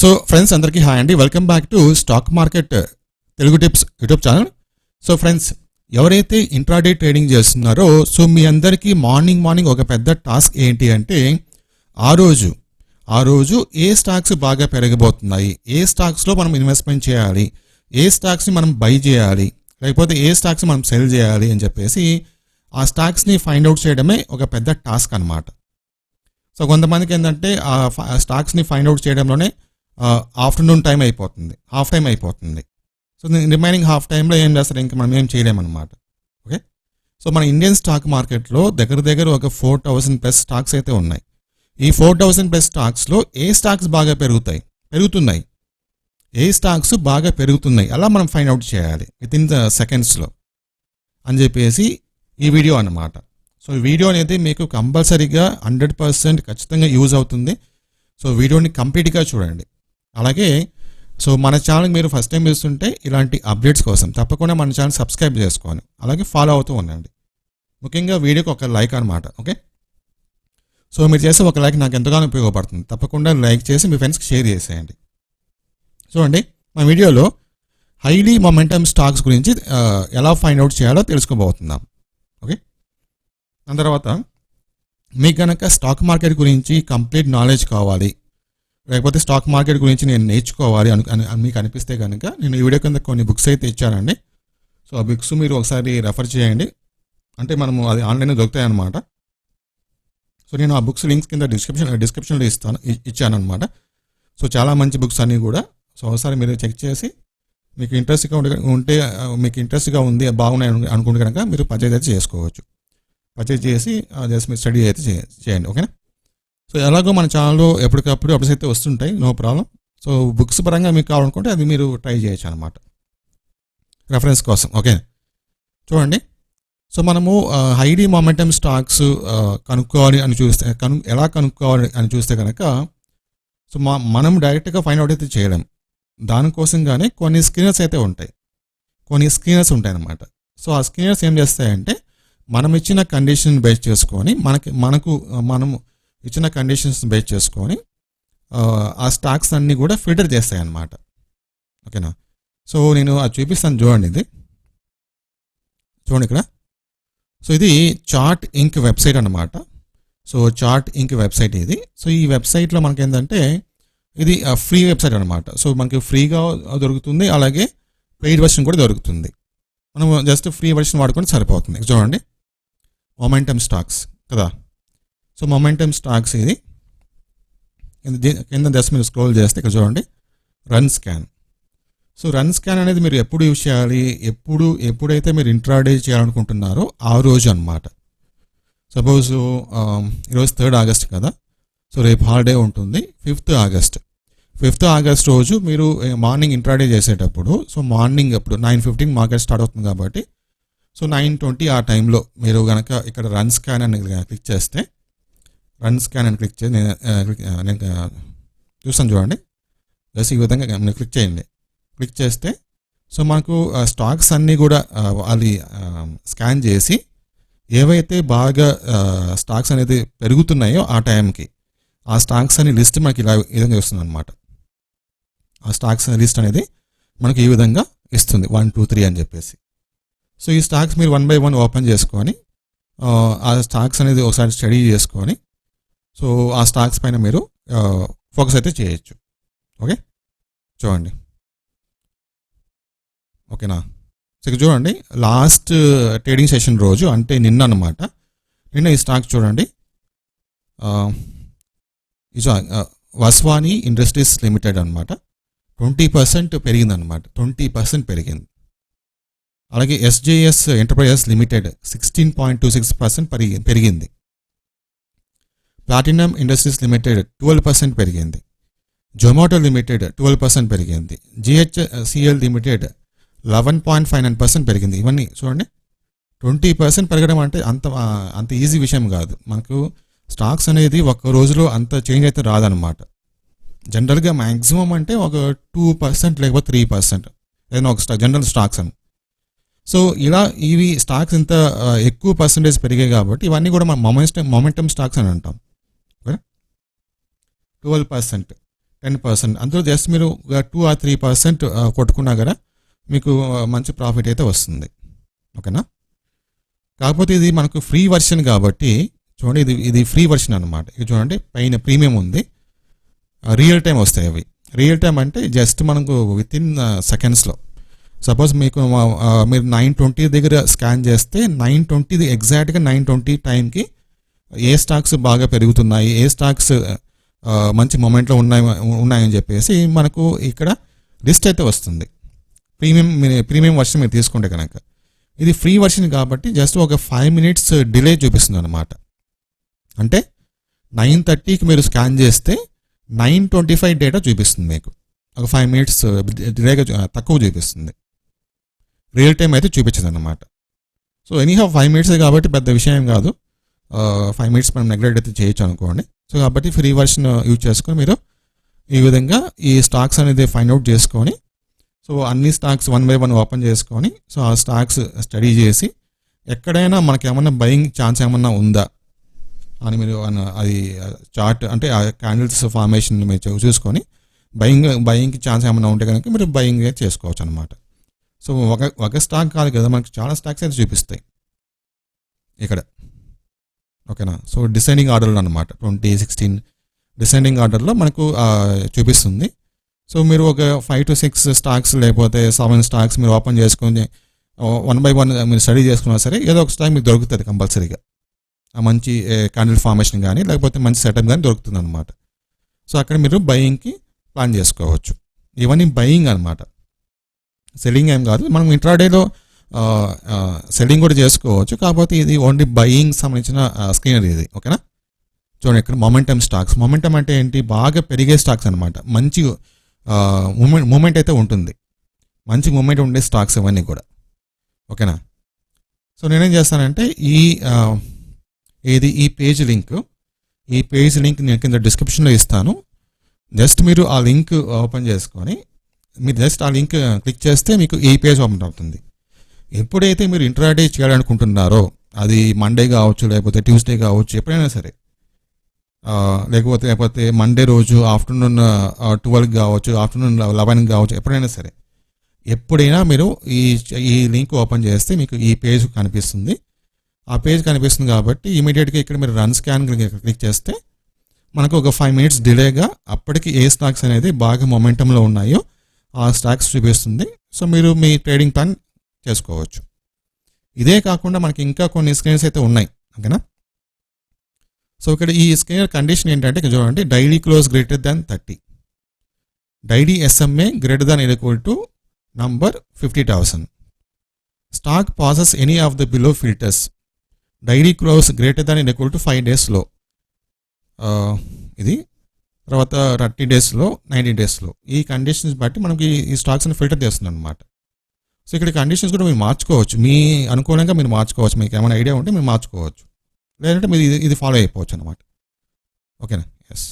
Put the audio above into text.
So friends అందరికీ hi అండి, welcome back to stock market Telugu tips YouTube channel. So friends, ఎవరైతే intraday trading చేస్తున్నారో so మీ అందరికీ morning ఒక పెద్ద టాస్క్ ఏంటి అంటే ఆ రోజు ఏ స్టాక్స్ బాగా పెరగబోతున్నాయి, ఏ స్టాక్స్లో మనం ఇన్వెస్ట్మెంట్ చేయాలి, ఏ స్టాక్స్ని మనం బై చేయాలి, లేకపోతే ఏ స్టాక్స్ మనం సెల్ చేయాలి అని చెప్పేసి ఆ స్టాక్స్ని ఫైండ్ అవుట్ చేయడమే ఒక పెద్ద టాస్క్ అనమాట. సో కొంతమందికి ఏంటంటే ఆ స్టాక్స్ని ఫైండ్ అవుట్ చేయడంలోనే ఆఫ్టర్నూన్ టైం అయిపోతుంది, హాఫ్ టైం అయిపోతుంది. సో రిమైనింగ్ హాఫ్ టైంలో ఏం చేస్తారు, ఇంకా మనం ఏం చేయలేమన్నమాట. ఓకే, సో మన ఇండియన్ స్టాక్ మార్కెట్లో దగ్గర ఒక 4,000+ స్టాక్స్ అయితే ఉన్నాయి. ఈ 4,000+ స్టాక్స్లో ఏ స్టాక్స్ బాగా పెరుగుతున్నాయి, ఏ స్టాక్స్ బాగా పెరుగుతున్నాయి అలా మనం ఫైండ్ అవుట్ చేయాలి వితిన్ ద సెకండ్స్లో అని చెప్పేసి ఈ వీడియో అన్నమాట. సో ఈ వీడియో అనేది మీకు కంపల్సరీగా 100% ఖచ్చితంగా యూజ్ అవుతుంది. సో వీడియోని కంప్లీట్గా చూడండి. అలాగే సో మన ఛానల్ మీరు ఫస్ట్ టైం చూస్తుంటే ఇలాంటి అప్డేట్స్ కోసం తప్పకుండా మన ఛానల్ సబ్స్క్రైబ్ చేసుకోండి, అలాగే ఫాలో అవుతూ ఉండండి. ముఖ్యంగా వీడియోకి ఒక లైక్ అనమాట. ఓకే, సో మీరు చేసే ఒక లైక్ నాకు ఎంతగానో ఉపయోగపడుతుంది. తప్పకుండా లైక్ చేసి మీ ఫ్రెండ్స్కి షేర్ చేసేయండి. చూడండి, మా వీడియోలో హైలీ మొమెంటమ్ స్టాక్స్ గురించి ఎలా ఫైండ్ అవుట్ చేయాలో తెలుసుకోబోతున్నాం. ఓకే, దాని తర్వాత మీకు కనుక స్టాక్ మార్కెట్ గురించి కంప్లీట్ నాలెడ్జ్ కావాలి, లేకపోతే స్టాక్ మార్కెట్ గురించి నేను నేర్చుకోవాలి మీకు అనిపిస్తే కనుక నేను ఈ వీడియో కింద కొన్ని బుక్స్ అయితే ఇచ్చానండి. సో ఆ బుక్స్ మీరు ఒకసారి రెఫర్ చేయండి. అంటే మనము అది ఆన్లైన్లో దొరుకుతాయి అన్నమాట. సో నేను ఆ బుక్స్ లింక్స్ కింద డిస్క్రిప్షన్లో ఇచ్చాను అనమాట. సో చాలా మంచి బుక్స్ అన్నీ కూడా. సో ఒకసారి మీరు చెక్ చేసి మీకు ఇంట్రెస్ట్గా ఉంది, బాగున్నాయి అనుకుంటే కనుక మీరు పర్చేజ్ అయితే చేసుకోవచ్చు. పర్చేజ్ చేసి జస్ట్ మీరు స్టడీ అయితే చేయండి. ఓకేనా. సో ఎలాగో మన ఛానల్లో ఎప్పటికప్పుడు అప్డేట్స్ అయితే వస్తుంటాయి, నో ప్రాబ్లం. సో బుక్స్ పరంగా మీకు కావాలనుకుంటే అది మీరు ట్రై చేయొచ్చు అనమాట, రెఫరెన్స్ కోసం. ఓకే, చూడండి. సో మనము హైలీ మొమెంటమ్ స్టాక్స్ కనుక్కోవాలి అని చూస్తే ఎలా కనుక్కోవాలి అని చూస్తే కనుక సో మనం డైరెక్ట్గా ఫైండ్ అవుట్ అయితే చేయలేం. దానికోసంగానే కొన్ని స్క్రీనర్స్ అయితే ఉంటాయి, అన్నమాట. సో ఆ స్క్రీనర్స్ ఏం చేస్తాయంటే మనం ఇచ్చిన కండిషన్ బేస్ చేసుకొని మనము ఇచ్చిన కండిషన్స్ బేస్ చేసుకొని ఆ స్టాక్స్ అన్నీ కూడా ఫిల్టర్ చేస్తాయి అన్నమాట. ఓకేనా. సో నేను అది చూపిస్తాను, చూడండి. చూడండి ఇక్కడ. సో ఇది చార్ట్ ఇంక్ వెబ్సైట్ అన్నమాట. సో చార్ట్ ఇంక్ వెబ్సైట్ ఇది. సో ఈ వెబ్సైట్లో మనకి ఏంటంటే ఇది ఫ్రీ వెబ్సైట్ అనమాట. సో మనకి ఫ్రీగా దొరుకుతుంది, అలాగే పెయిడ్ వర్షన్ కూడా దొరుకుతుంది. మనం జస్ట్ ఫ్రీ వర్షన్ వాడుకొని సరిపోతుంది. చూడండి, మొమెంటమ్ స్టాక్స్ కదా. సో మొమెంటమ్ స్టాక్స్ ఇది కింద జస్ట్ మీరు స్క్రోల్ చేస్తే ఇక్కడ చూడండి, run scan. So run scan అనేది మీరు ఎప్పుడు యూజ్ చేయాలి, ఎప్పుడైతే మీరు ఇంట్రాడే చేయాలనుకుంటున్నారో ఆ రోజు అనమాట. సపోజ్ ఈరోజు 3rd ఆగస్ట్ కదా. సో రేపు హాలిడే ఉంటుంది, 5th ఆగస్ట్ రోజు మీరు మార్నింగ్ ఇంట్రాడే చేసేటప్పుడు, సో మార్నింగ్ అప్పుడు 9:15 మార్కెట్ స్టార్ట్ అవుతుంది కాబట్టి సో 9:20 ఆ టైంలో మీరు కనుక ఇక్కడ రన్ స్కాన్ అని క్లిక్ చేస్తే, నేను చూస్తాను చూడండి. జస్ట్ ఈ విధంగా మీరు క్లిక్ చేస్తే సో మనకు స్టాక్స్ అన్నీ కూడా అది స్కాన్ చేసి ఏవైతే బాగా స్టాక్స్ అనేది పెరుగుతున్నాయో ఆ టైంకి ఆ స్టాక్స్ అనే లిస్ట్ మనకి ఇలా ఈ విధంగా వస్తుంది అనమాట. ఆ స్టాక్స్ లిస్ట్ అనేది మనకి ఈ విధంగా ఇస్తుంది, 1, 2, 3 అని చెప్పేసి. సో ఈ స్టాక్స్ మీరు 1 by 1 ఓపెన్ చేసుకొని ఆ స్టాక్స్ అనేది ఒకసారి స్టడీ చేసుకొని సో ఆ స్టాక్స్ పైన మీరు ఫోకస్ అయితే చేయొచ్చు. ఓకే, చూడండి. ఓకేనా. సో చూడండి, లాస్ట్ ట్రేడింగ్ సెషన్ రోజు అంటే నిన్న అనమాట. నిన్న ఈ స్టాక్ చూడండి, వస్వాని ఇండస్ట్రీస్ లిమిటెడ్ అనమాట. 20% పెరిగింది అనమాట, 20% పెరిగింది. అలాగే SJS ఎంటర్ప్రైజెస్ లిమిటెడ్ 16.26% పెరిగింది. ప్లాటినం ఇండస్ట్రీస్ లిమిటెడ్ 12% పెరిగింది. జొమాటో లిమిటెడ్ 12% పెరిగింది. GHCL లిమిటెడ్ 11.59% పెరిగింది. ఇవన్నీ చూడండి, 20% పెరగడం అంటే అంత ఈజీ విషయం కాదు. మనకు స్టాక్స్ అనేది ఒక్క రోజులో అంత చేంజ్ అయితే రాదనమాట. జనరల్గా మ్యాక్సిమం అంటే ఒక 2% లేకపోతే 3% ఏదైనా ఒక జనరల్ స్టాక్స్ అని. సో ఇలా ఇవి స్టాక్స్ ఇంత ఎక్కువ పర్సంటేజ్ పెరిగాయి కాబట్టి ఇవన్నీ కూడా మనం మొమెంటమ్ స్టాక్స్ అని అంటాం. 12%. 10%, అందులో జస్ట్ మీరు 2 or 3% కొట్టుకున్నా కదా మీకు మంచి ప్రాఫిట్ అయితే వస్తుంది. ఓకేనా? కాకపోతే ఇది మనకు ఫ్రీ వర్షన్ కాబట్టి చూడండి, ఇది ఫ్రీ వర్షన్ అనమాట. ఇది చూడండి, పైన ప్రీమియం ఉంది, రియల్ టైం వస్తాయి అవి. రియల్ టైం అంటే జస్ట్ మనకు విత్ ఇన్ సెకండ్స్లో. సపోజ్ మీకు మీరు 9:20 దగ్గర స్కాన్ చేస్తే 9:20 ఎగ్జాక్ట్గా 9:20 టైంకి ఏ స్టాక్స్ బాగా పెరుగుతున్నాయి, ఏ స్టాక్స్ మంచి మొమెంట్లో ఉన్నాయని చెప్పేసి మనకు ఇక్కడ లిస్ట్ అయితే వస్తుంది. ప్రీమియం వర్షన్ మీరు తీసుకుంటే కనుక. ఇది ఫ్రీ వర్షన్ కాబట్టి జస్ట్ ఒక 5 minutes డిలే చూపిస్తుంది అనమాట. అంటే 9:30కి మీరు స్కాన్ చేస్తే 9:25 డేటా చూపిస్తుంది మీకు. ఒక 5 minutes డిలేగా తక్కువ చూపిస్తుంది. రియల్ టైం అయితే చూపించదు అనమాట. సో ఎనీహౌ 5 minutes కాబట్టి పెద్ద విషయం కాదు. 5 minutes మనం నెగ్లెక్ట్ అయితే చేయొచ్చు అనుకోండి. సో కాబట్టి ఫ్రీ వర్షన్ యూజ్ చేసుకొని మీరు ఈ విధంగా ఈ స్టాక్స్ అనేది ఫైండ్ అవుట్ చేసుకొని, సో అన్ని స్టాక్స్ 1 by 1 ఓపెన్ చేసుకొని, సో ఆ స్టాక్స్ స్టడీ చేసి ఎక్కడైనా మనకి ఏమన్నా బయింగ్ ఛాన్స్ ఏమన్నా ఉందా అని మీరు అది చార్ట్ అంటే ఆ క్యాండిల్స్ ఫార్మేషన్ మీరు చూసుకొని బయింగ్కి ఛాన్స్ ఏమన్నా ఉంటే కనుక మీరు బయింగ్ చేసుకోవచ్చు అనమాట. సో ఒక స్టాక్ కాదు కదా, మనకి చాలా స్టాక్స్ అయితే చూపిస్తాయి ఇక్కడ. ఓకేనా? సో డిసెండింగ్ ఆర్డర్లో అనమాట 2016 డిసెండింగ్ ఆర్డర్లో మనకు చూపిస్తుంది. సో మీరు ఒక 5 to 6 స్టాక్స్ లేకపోతే 7 స్టాక్స్ మీరు ఓపెన్ చేసుకొని 1 by 1 మీరు స్టడీ చేసుకున్నా సరే ఏదో ఒక స్టాక్ మీకు దొరుకుతుంది కంపల్సరీగా. ఆ మంచి క్యాండిల్ ఫార్మేషన్ కానీ లేకపోతే మంచి సెటప్ కానీ దొరుకుతుంది అనమాట. సో అక్కడ మీరు బయింగ్కి ప్లాన్ చేసుకోవచ్చు. ఇవన్నీ బయింగ్ అనమాట, సెల్లింగ్ ఏం కాదు. మనం ఇంట్రాడేలో సెల్లింగ్ కూడా చేసుకోవచ్చు, కాకపోతే ఇది ఓన్లీ బయింగ్ సంబంధించిన స్క్రీనరీ ఇది. ఓకేనా? చూడండి ఇక్కడ మొమెంటమ్ స్టాక్స్. మొమెంటమ్ అంటే ఏంటి? బాగా పెరిగే స్టాక్స్ అనమాట. మంచి మూమెంట్ అయితే ఉంటుంది, మంచి మూమెంట్ ఉండే స్టాక్స్ ఇవన్నీ కూడా. ఓకేనా? సో నేనేం చేస్తానంటే ఈ పేజ్ లింక్ నేను కింద డిస్క్రిప్షన్లో ఇస్తాను. జస్ట్ మీరు ఆ లింక్ ఓపెన్ చేసుకొని మీరు జస్ట్ ఆ లింక్ క్లిక్ చేస్తే మీకు ఈ పేజ్ ఓపెన్ అవుతుంది. ఎప్పుడైతే మీరు ఇంట్రాడే చేయాలనుకుంటున్నారో, అది మండే కావచ్చు లేకపోతే ట్యూస్డే కావచ్చు, ఎప్పుడైనా సరే, లేకపోతే మండే రోజు ఆఫ్టర్నూన్ 12 కావచ్చు, ఆఫ్టర్నూన్ 11 కావచ్చు, ఎప్పుడైనా మీరు ఈ లింక్ ఓపెన్ చేస్తే మీకు ఈ పేజ్ కనిపిస్తుంది. ఆ పేజ్ కనిపిస్తుంది కాబట్టి ఇమీడియట్గా ఇక్కడ మీరు రన్ స్కాన్ క్లిక్ చేస్తే మనకు ఒక 5 minutes డిలేగా అప్పటికి ఏ స్టాక్స్ అనేది బాగా మొమెంటంలో ఉన్నాయో ఆ స్టాక్స్ చూపిస్తుంది. సో మీరు మీ ట్రేడింగ్ ప్లాన్ చేసుకోవచ్చు. ఇదే కాకుండా మనకి ఇంకా కొన్ని స్క్రీన్స్ అయితే ఉన్నాయి. ఓకేనా? సో ఇక్కడ ఈ స్క్రీనర్ కండిషన్ ఏంటంటే చూడండి, daily close greater than 30, daily SMA greater than equal to number 50,000, stock passes any of the below filters, daily close greater than equal to 5 daysలో, ఇది తర్వాత 30 daysలో, 90 daysలో. ఈ కండిషన్స్ బట్టి మనకి ఈ స్టాక్స్ని ఫిల్టర్ చేస్తుంది అనమాట. సో ఇక్కడ కండిషన్స్ కూడా మీరు మార్చుకోవచ్చు, మీ అనుకూలంగా మీరు మార్చుకోవచ్చు. మీకు ఏమైనా ఐడియా ఉంటే మీరు మార్చుకోవచ్చు, లేదంటే మీరు ఇది ఫాలో అయిపోవచ్చు అనమాట. ఓకేనా? ఎస్.